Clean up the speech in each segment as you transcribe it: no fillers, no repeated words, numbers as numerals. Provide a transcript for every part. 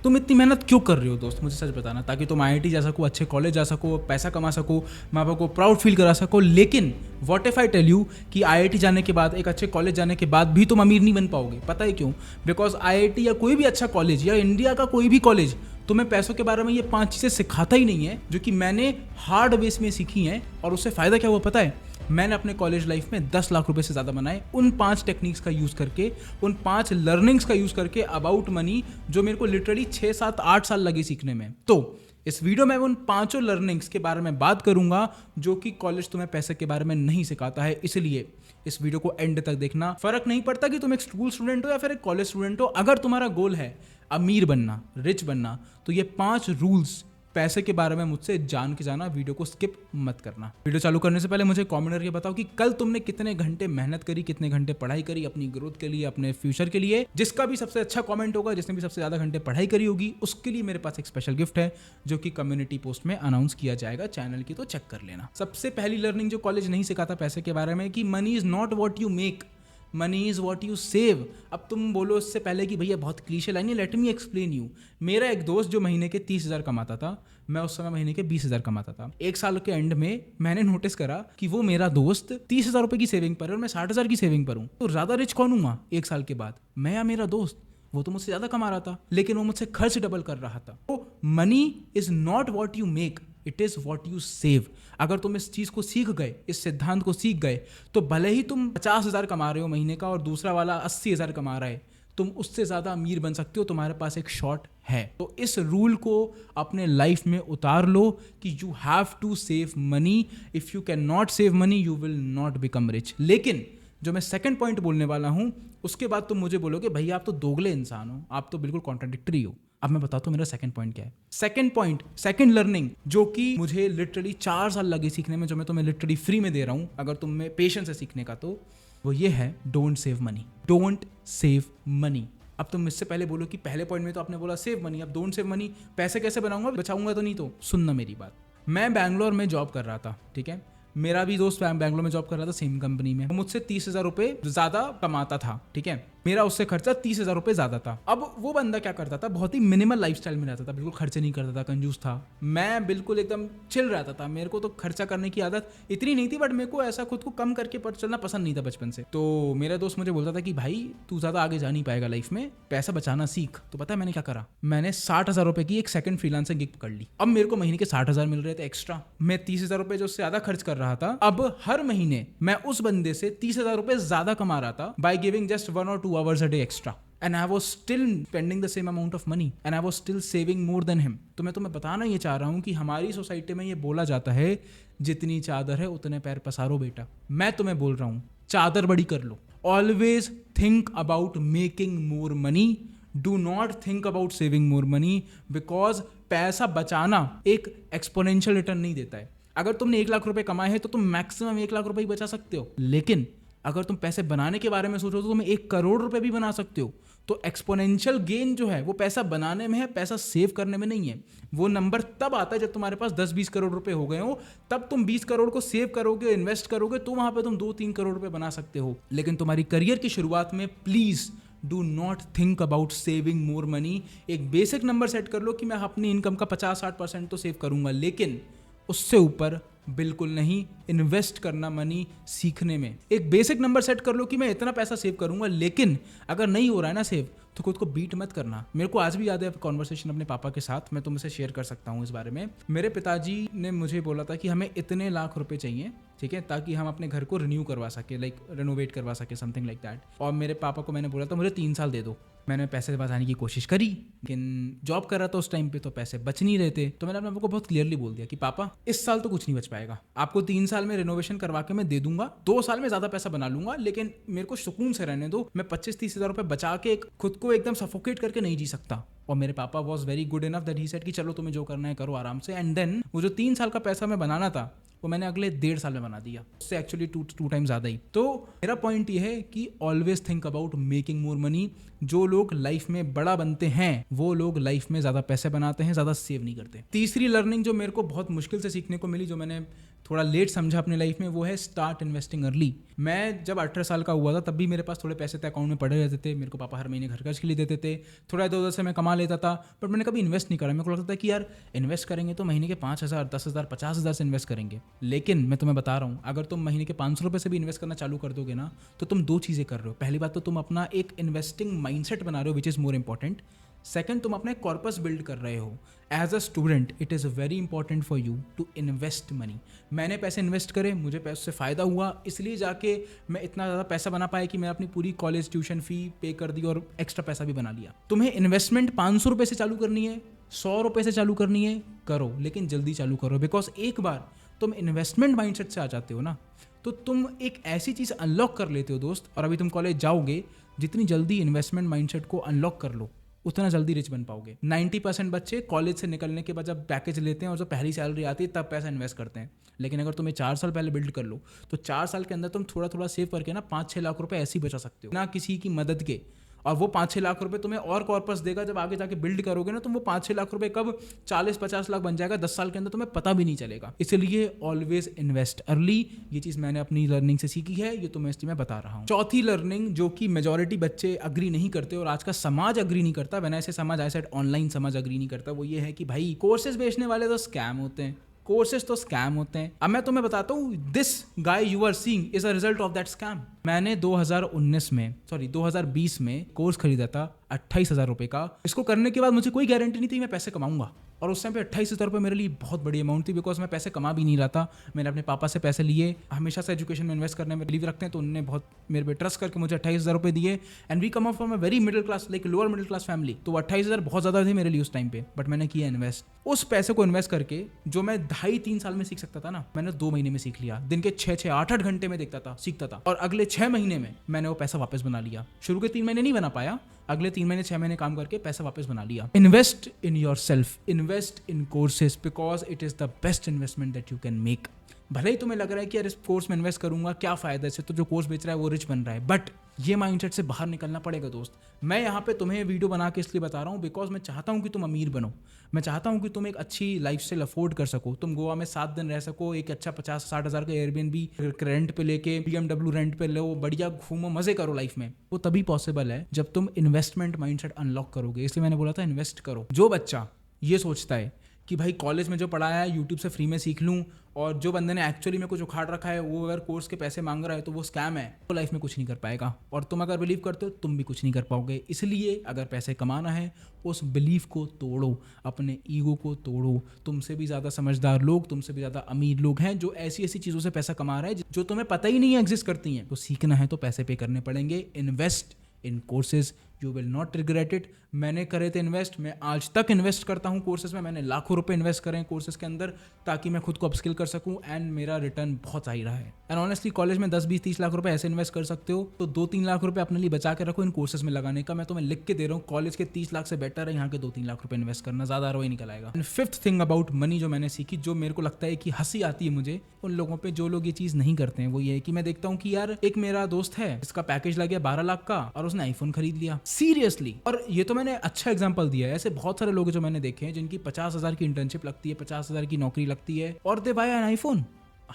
तुम इतनी मेहनत क्यों कर रहे हो दोस्त, मुझे सच बताना, ताकि तुम IIT जा सको, अच्छे कॉलेज जा सको, पैसा कमा सको, माँ बाप को प्राउड फील करा सको। लेकिन what if I tell you कि IIT जाने के बाद, एक अच्छे कॉलेज जाने के बाद भी तुम अमीर नहीं बन पाओगे। पता है क्यों? बिकॉज IIT या कोई भी अच्छा कॉलेज या इंडिया का कोई भी कॉलेज तुम्हें पैसों के बारे में ये 5 चीज़ें सिखाता ही नहीं है, जो कि मैंने हार्ड बेस में सीखी हैं। और उससे फ़ायदा क्या हुआ पता है? मैंने अपने कॉलेज लाइफ में 10 लाख रुपए से ज़्यादा बनाए उन 5 टेक्निक्स का यूज़ करके, उन 5 लर्निंग्स का यूज़ करके अबाउट मनी, जो मेरे को लिटरली 6, 7, 8 साल लगे सीखने में। तो इस वीडियो में उन 5 लर्निंग्स के बारे में बात करूंगा जो कि कॉलेज तुम्हें पैसे के बारे में नहीं सिखाता है। इसलिए इस वीडियो को एंड तक देखना। फर्क नहीं पड़ता कि तुम एक स्कूल स्टूडेंट हो या फिर एक कॉलेज स्टूडेंट हो, अगर तुम्हारा गोल है अमीर बनना, रिच बनना, तो ये 5 रूल्स पैसे के बारे में मुझसे जान के जाना। वीडियो को स्किप मत करना। वीडियो चालू करने से पहले मुझे कमेंट करके बताओ कि कल तुमने कितने घंटे मेहनत करी, कितने घंटे पढ़ाई करी अपनी ग्रोथ के लिए, अपने फ्यूचर के लिए। जिसका भी सबसे अच्छा कमेंट होगा, जिसने भी सबसे ज्यादा घंटे पढ़ाई करी होगी, उसके लिए मेरे पास एक स्पेशल गिफ्ट है जो कि कम्युनिटी पोस्ट में अनाउंस किया जाएगा चैनल की, तो चेक कर लेना। सबसे पहली लर्निंग जो कॉलेज नहीं सिखाता पैसे के बारे में, कि money is not what you make, money is what you save. अब तुम बोलो इससे पहले कि भैया बहुत क्लीशे लाइन है, लेट मी एक्सप्लेन यू। मेरा एक दोस्त जो महीने के 30,000 कमाता था, मैं उस समय महीने के 20,000 कमाता था। एक साल के एंड में मैंने नोटिस करा कि वो मेरा दोस्त 30,000 रुपए की सेविंग पर है और मैं 60,000 की सेविंग पर हूँ। तो ज्यादा रिच कौन हुआ एक साल के बाद, मैं या मेरा दोस्त? वो तो मुझसे ज्यादा कमा रहा था, लेकिन वो मुझसे खर्च डबल कर रहा था। तो money is not what you make, it is what you save. अगर तुम इस चीज को सीख गए, इस सिद्धांत को सीख गए, तो भले ही तुम 50,000 कमा रहे हो महीने का और दूसरा वाला 80,000 कमा रहा है, तुम उससे ज्यादा अमीर बन सकते हो। तुम्हारे पास एक शॉट है। तो इस रूल को अपने लाइफ में उतार लो कि you have to save money. If you can not save money, you will not become rich. लेकिन जो मैं सेकंड पॉइंट बोलने वाला हूं, उसके बाद तुम मुझे बोलोगे भैया आप तो दोगले इंसान हो, आप तो बिल्कुल कॉन्ट्राडिक्टरी हो। अब मैं बताता हूँ मेरा सेकंड पॉइंट क्या है। सेकंड पॉइंट, सेकंड लर्निंग जो कि मुझे लिटरली 4 साल लगे सीखने में, जो मैं तुम्हें लिटरली फ्री में दे रहा हूँ अगर तुम में पेशेंस है सीखने का, तो वो ये है, don't save money. Don't save money. अब तुम इससे पहले बोलो कि पहले पॉइंट में तो आपने बोला सेव मनी, अब डोंट सेव मनी, पैसे कैसे बनाऊंगा, बचाऊंगा तो नहीं। तो सुनना मेरी बात। मैं बैंगलोर में जॉब कर रहा था, ठीक है। मेरा भी दोस्त बैंगलोर में जॉब कर रहा था सेम कंपनी में। मुझसे 30,000 रुपए ज्यादा कमाता था, ठीक है। मेरा उससे खर्चा 30,000 रुपए ज्यादा था। अब वो बंदा क्या करता था, बहुत ही मिनिमल लाइफस्टाइल में रहता था, बिल्कुल खर्चे नहीं करता था, कंजूस था। मैं बिल्कुल एकदम चिल रहता था। मेरे को तो खर्चा करने की आदत इतनी नहीं थी, बट मेरे को ऐसा खुद को कम करके चलना पसंद नहीं था बचपन से। तो मेरा दोस्त मुझे बोलता था कि भाई तू ज्यादा आगे जा नहीं पाएगा लाइफ में, पैसा बचाना सीख। तो पता है मैंने क्या करा? मैंने 60,000 रुपए की एक सेकंड फ्रीलांसिंग गिग पकड़ ली। अब मेरे को महीने के 60,000 मिल रहे थे एक्स्ट्रा। मैं 30,000 रुपए जो उससे ज्यादा खर्च कर रहा था, अब हर महीने मैं उस बंदे से 30,000 रुपए ज्यादा कमा रहा था by giving just 1 or 2 hours a day extra. And I was still spending the same amount of money. And I was still saving more than him. तो मैं तुम्हें बताना ये चाह रहा हूँ कि हमारी सोसाइटी में ये बोला जाता है, जितनी चादर है उतने पैर पसारो बेटा। मैं तुम्हें बोल रहा हूँ चादर बड़ी कर लो। Always think about making more money. Do not think about saving more money. Because पैसा बचाना एक एक्सपोनेंशियल रिटर्न नहीं देता है। अगर तुमने 1 लाख रुपए कमाए हैं तो तुम मैक्सिमम 1 लाख रुपए ही बचा सकते हो। लेकिन अगर तुम पैसे बनाने के बारे में सोचो तो तुम 1 करोड़ रुपए भी बना सकते हो। तो एक्सपोनेंशियल गेन जो है वो पैसा बनाने में है, पैसा सेव करने में नहीं है। वो नंबर तब आता है जब तुम्हारे पास 10-20 करोड़ रुपए हो गए हो, तब तुम 20 करोड़ को सेव करोगे, इन्वेस्ट करोगे, तो वहां पे तुम 2-3 करोड़ रुपए बना सकते हो। लेकिन तुम्हारी करियर की शुरुआत में please do not think about saving more money. एक बेसिक नंबर सेट कर लो कि मैं अपनी इनकम का 50-60% तो सेव करूंगा, लेकिन उससे ऊपर बिल्कुल नहीं। इन्वेस्ट करना मनी सीखने में। एक बेसिक नंबर सेट कर लो कि मैं इतना पैसा सेव करूंगा, लेकिन अगर नहीं हो रहा है ना सेव, तो खुद को बीट मत करना। मेरे को आज भी याद है कॉन्वर्सेशन अपने पापा के साथ, मैं तुमसे शेयर कर सकता हूँ इस बारे में। मेरे पिताजी ने मुझे बोला था कि हमें इतने लाख रुपए चाहिए, ठीक है, ताकि हम अपने घर को रिन्यू करवा सके, लाइक रेनोवेट करवा सके, समथिंग लाइक दैट। और मेरे पापा को मैंने बोला था मुझे 3 साल दे दो। मैंने पैसे बचाने की कोशिश करी, लेकिन जॉब कर रहा था उस टाइम पे, तो पैसे बच नहीं रहे थे। तो मैंने अपने पापा को बहुत क्लियरली बोल दिया कि पापा इस साल तो कुछ नहीं बच पाएगा, आपको 3 साल में रिनोवेशन करवा के मैं दे दूंगा, 2 साल में ज्यादा पैसा बना लूंगा, लेकिन मेरे को सुकून से रहने दो। मैं 25-30 हज़ार रुपए बचा के खुद को एकदम सफोकेट करके नहीं जी सकता। और मेरे पापा was very good enough that he said कि चलो तुम्हें जो करना है करो आराम से। एंड देन वो जो 3 साल का पैसा मैं बनाना था, वो मैंने अगले 1.5 साल में बना दिया, उससे एक्चुअली 2 टाइम ज़्यादा ही। तो मेरा पॉइंट ये है कि always think about making more money. जो लोग लाइफ में बड़ा बनते हैं वो लोग लाइफ में ज़्यादा पैसे बनाते हैं, ज़्यादा सेव नहीं करते। तीसरी लर्निंग जो मेरे को बहुत मुश्किल से सीखने को मिली, जो मैंने थोड़ा लेट समझा अपने लाइफ में, वो है स्टार्ट इन्वेस्टिंग अर्ली। मैं जब 18 साल का हुआ था तब भी मेरे पास थोड़े पैसे थे, अकाउंट में पड़े रहते थे, मेरे को पापा हर महीने घर खर्च के लिए देते थे, थोड़ा इधर उधर से मैं कमा लेता था, बट मैंने कभी इन्वेस्ट नहीं करा। मेरे को लगता था कि यार इन्वेस्ट करेंगे तो महीने के 5,000, 10,000, 50,000 से इन्वेस्ट करेंगे। लेकिन मैं तुम्हें बता रहा हूँ, अगर तुम महीने के 500 रुपये से भी इन्वेस्ट करना चालू कर दोगे ना, तो तुम दो चीज़ें कर रहे हो। पहली बात तो तुम अपना एक इन्वेस्टिंग माइंडसेट बना रहे हो, which is more important. Second, तुम अपना कॉर्पस बिल्ड कर रहे हो। As a student it is very important for you to invest money. मैंने पैसे इन्वेस्ट करे, मुझे पैसे से फ़ायदा हुआ, इसलिए जाके मैं इतना ज़्यादा पैसा बना पाया कि मैं अपनी पूरी कॉलेज ट्यूशन फ़ी पे कर दी और एक्स्ट्रा पैसा भी बना लिया। तुम्हें इन्वेस्टमेंट 500 रुपये से चालू करनी है, 100 रुपये से चालू करनी है, करो, लेकिन जल्दी चालू करो। बिकॉज एक बार तुम इन्वेस्टमेंट माइंडसेट से आ जाते हो ना, तो तुम एक ऐसी चीज़ अनलॉक कर लेते हो दोस्त। और अभी तुम कॉलेज जाओगे, जितनी जल्दी इन्वेस्टमेंट माइंडसेट को अनलॉक कर लो उतना जल्दी रिच बन पाओगे। 90% बच्चे कॉलेज से निकलने के बाद जब पैकेज लेते हैं और जो पहली सैलरी आती है तब पैसा इन्वेस्ट करते हैं। लेकिन अगर तुम्हें 4 साल पहले बिल्ड कर लो तो 4 साल के अंदर तुम थोड़ा थोड़ा सेव करके ना 5-6 लाख रुपए ऐसे ही बचा सकते हो, ना किसी की मदद के। और वो 5-6 लाख रुपए तुम्हें और कॉर्पस देगा। जब आगे जाके बिल्ड करोगे ना, तो वो 5-6 लाख रुपए कब 40-50 लाख बन जाएगा 10 साल के अंदर, तुम्हें पता भी नहीं चलेगा। इसलिए ऑलवेज इन्वेस्ट अर्ली। ये चीज़ मैंने अपनी लर्निंग से सीखी है, ये तुम्हें इसलिए मैं बता रहा हूँ। चौथी लर्निंग जो कि मेजॉरिटी बच्चे अग्री नहीं करते और आज का समाज अग्री नहीं करता, मैंने ऐसे समाज आई सेड ऑनलाइन समाज अग्री नहीं करता, वो ये है कि भाई कोर्सेज बेचने वाले तो स्कैम होते हैं, कोर्सेज तो स्कैम होते हैं। अब मैं तुम्हें बताता हूँ, this guy you are seeing is a result of that scam. मैंने 2020 में कोर्स खरीदा था 28,000 रुपये का। इसको करने के बाद मुझे कोई गारंटी नहीं थी मैं पैसे कमाऊंगा, और उस टाइम पे 28,000 रुपये मेरे लिए बहुत बड़ी अमाउंट थी, बिकॉज मैं पैसे कमा भी नहीं रहा था। मैंने अपने पापा से पैसे लिए, हमेशा से एजुकेशन में इन्वेस्ट करने में बिलीव रखते हैं, तो उन्होंने बहुत मेरे पे ट्रस्ट करके मुझे 28,000 रुपये दिए। And we come from a very middle class, like lower middle class family, तो 28,000 बहुत ज़्यादा थे मेरे लिए उस टाइम पे, बट मैंने किया इन्वेस्ट। उस पैसे को इन्वेस्ट करके जो मैं 2.5-3 साल में सीख सकता था ना, मैंने 2 महीने में सीख लिया। दिन के 6-6, 8-8 घंटे में देखता था, सीखता था, और अगले 6 महीने में मैंने वो पैसा वापस बना लिया। शुरू के 3 महीने नहीं बना पाया, अगले 3 महीने 6 महीने काम करके पैसा वापस बना लिया। Invest in your self, invest in courses, because it is the best investment that you can make. भले ही तुम्हें लग रहा है कि यार इस कोर्स में इन्वेस्ट करूंगा क्या फ़ायदा है, तो जो कोर्स बेच रहा है वो रिच बन रहा है, बट ये माइंडसेट से बाहर निकलना पड़ेगा दोस्त। मैं यहाँ पे तुम्हें वीडियो बना के इसलिए बता रहा हूँ बिकॉज मैं चाहता हूँ कि तुम अमीर बनो। मैं चाहता हूँ कि तुम एक अच्छी लाइफस्टाइल अफोर्ड कर सको, तुम गोवा में 7 दिन रह सको, एक अच्छा 50-60 हज़ार का एयरबीएनबी रेंट पे लेके, BMW रेंट पे लो, बढ़िया घूमो, मजे करो लाइफ में। वो तभी पॉसिबल है जब तुम इन्वेस्टमेंट माइंडसेट अनलॉक करोगे। इसलिए मैंने बोला था इन्वेस्ट करो। जो बच्चा ये सोचता है कि भाई कॉलेज में जो पढ़ाया है यूट्यूब से फ्री में सीख लूँ, और जो बंदे ने एक्चुअली में कुछ उखाड़ रखा है वो अगर कोर्स के पैसे मांग रहा है तो वो स्कैम है, तो लाइफ में कुछ नहीं कर पाएगा। और तुम अगर बिलीव करते हो तुम भी कुछ नहीं कर पाओगे। इसलिए अगर पैसे कमाना है उस बिलीफ को तोड़ो, अपने ईगो को तोड़ो। तुमसे भी ज़्यादा समझदार लोग, तुमसे भी ज़्यादा अमीर लोग हैं जो ऐसी ऐसी चीज़ों से पैसा कमा रहे हैं जो तुम्हें पता ही नहीं है एग्जिस्ट करती हैं। तो सीखना है तो पैसे पे करने पड़ेंगे। Invest in courses, you will not regret it. मैंने करे थे इन्वेस्ट, मैं आज तक इन्वेस्ट करता हूँ कोर्सेज में। मैंने लाखों रुपए इन्वेस्ट करें कोर्सेज के अंदर ताकि मैं खुद को अपस्किल कर सकूँ, एंड मेरा रिटर्न बहुत हाई रहा है। एंड ऑनेस्टली कॉलेज में 10-20-30 लाख रुपए ऐसे इन्वेस्ट कर सकते हो, तो 2-3 लाख रुपए अपने लिए बचा के रखो इन कोर्सेज में लगाने का। मैं तुम्हें लिख के दे रहा हूँ, कॉलेज के 30 लाख से बेटर है यहाँ के 2-3 लाख रुपए इन्वेस्ट करना, ज़्यादा रोई निकल आएगा। And fifth thing about money जो मैंने सीखी, जो मेरे को लगता है कि हंसी आती है मुझे उन लोगों पर जो लोग ये चीज़ नहीं करते हैं, वो ये है कि मैं देखता हूँ कि यार एक मेरा दोस्त है जिसका पैकेज लग गया 12 लाख का और उसने आईफोन खरीद लिया, सीरियसली। और ये तो मैंने अच्छा एग्जांपल दिया है, ऐसे बहुत सारे लोग जो मैंने देखे हैं जिनकी 50,000 की इंटर्नशिप लगती है, 50,000 की नौकरी लगती है, और दे बाय एन आईफोन।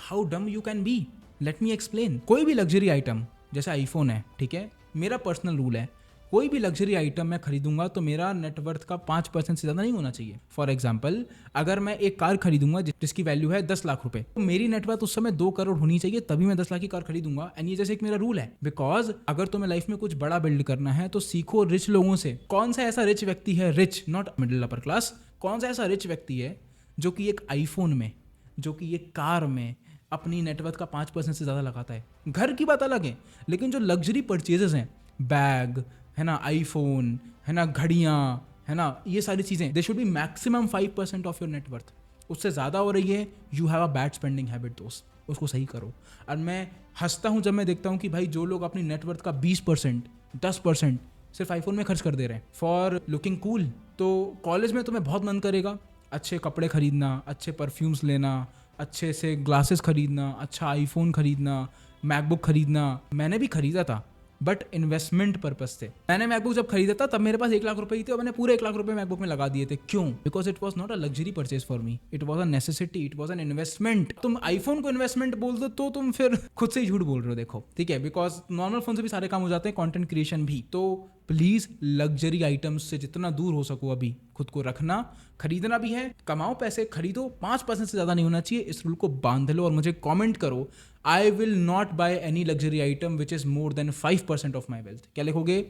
हाउ डम you can be, let me explain. कोई भी लग्जरी आइटम जैसे आईफोन है, ठीक है, मेरा पर्सनल रूल है, कोई भी लग्जरी आइटम मैं खरीदूंगा तो मेरा नेटवर्थ का 5% से ज़्यादा नहीं होना चाहिए। फॉर एग्जाम्पल, अगर मैं एक कार खरीदूंगा जिसकी वैल्यू है 10 लाख रुपए, तो मेरी नेटवर्थ उस समय 2 करोड़ होनी चाहिए, तभी मैं 10 लाख की कार खरीदूंगा। एंड ये जैसे एक मेरा रूल है, बिकॉज अगर तुम्हें लाइफ में कुछ बड़ा बिल्ड करना है तो सीखो रिच लोगों से। कौन सा ऐसा रिच व्यक्ति है, rich not middle upper class, कौन सा ऐसा रिच व्यक्ति है जो कि एक आईफोन में, जो कि एक कार में अपनी नेटवर्थ का 5% से ज़्यादा लगाता है। घर की बात अलग है, लेकिन जो लग्जरी परचेजेस हैं, बैग है ना, आईफोन है ना, घड़ियाँ है ना, ये सारी चीज़ें, they should be maximum 5% of your net worth. उससे ज़्यादा हो रही है, you have a bad spending habit दोस्त, उसको सही करो। और मैं हंसता हूँ जब मैं देखता हूँ कि भाई जो लोग अपनी नेटवर्थ का 20%, 10% सिर्फ आईफोन में खर्च कर दे रहे हैं फॉर लुकिंग कूल। तो कॉलेज में तुम्हें बहुत मन करेगा अच्छे कपड़े खरीदना, अच्छे परफ्यूम्स लेना, अच्छे से ग्लासेस खरीदना, अच्छा आईफोन खरीदना, मैकबुक खरीदना। मैंने भी खरीदा था, बट इन्वेस्टमेंट पर्पज से। मैंने मैकबुक जब खरीदा था तब मेरे पास 1 लाख रुपए ही थे और मैंने पूरे 1 लाख रुपए मैकबुक में लगा दिए थे। क्यों? Because it was not a luxury purchase for me, it was a necessity, it was an investment. तुम आईफोन को इन्वेस्टमेंट बोल दो तो तुम फिर खुद से ही झूठ बोल रहे हो। देखो ठीक है, बिकॉज नॉर्मल फोन से भी सारे काम हो जाते हैं, कंटेंट क्रिएशन भी। तो प्लीज लग्जरी आइटम्स से जितना दूर हो सको अभी खुद को रखना। खरीदना भी है, कमाओ पैसे, खरीदो, 5% से ज्यादा नहीं होना चाहिए। इस रूल को बांध लो और मुझे कमेंट करो, I will not by any luxury item which is more than 5% of my wealth. क्या लिखोगे?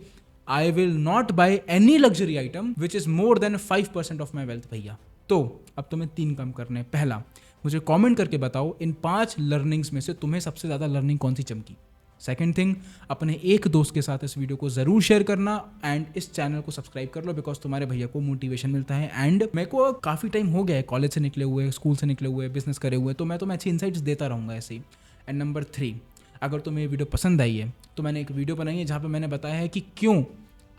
I will not by any luxury item which is more than 5% of my wealth. भैया तो अब तुम्हें 3 काम करने हैं। पहला, मुझे कमेंट करके बताओ इन 5 लर्निंग्स में से तुम्हें सबसे ज्यादा लर्निंग कौन सी चमकी। सेकेंड थिंग, अपने एक दोस्त के साथ इस वीडियो को जरूर शेयर करना एंड इस चैनल को सब्सक्राइब कर लो, बिकॉज तुम्हारे भैया को मोटिवेशन मिलता है। एंड मेरे को काफ़ी टाइम हो गया है कॉलेज से निकले हुए, स्कूल से निकले हुए, बिजनेस करे हुए, तो मैं अच्छी इनसाइट्स देता रहूँगा ऐसे ही। एंड नंबर 3, अगर तुम्हें ये वीडियो पसंद आई है तो मैंने एक वीडियो बनाई है जहाँ पे मैंने बताया है कि क्यों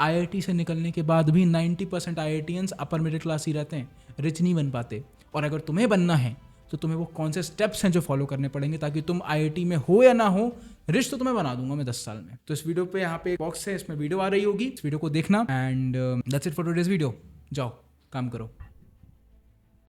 IIT से निकलने के बाद भी 90% IITians अपर मिडिल क्लास ही रहते हैं, रिच नहीं बन पाते। और अगर तुम्हें बनना है तो तुम्हें वो कौन से स्टेप्स हैं जो फॉलो करने पड़ेंगे ताकि तुम IIT में हो या ना हो, रिच तो तुम्हें बना दूंगा मैं 10 साल में। तो इस वीडियो पे यहाँ पे बॉक्स है, इसमें वीडियो आ रही होगी, इस वीडियो को देखना। And that's it for today's video. जाओ काम करो।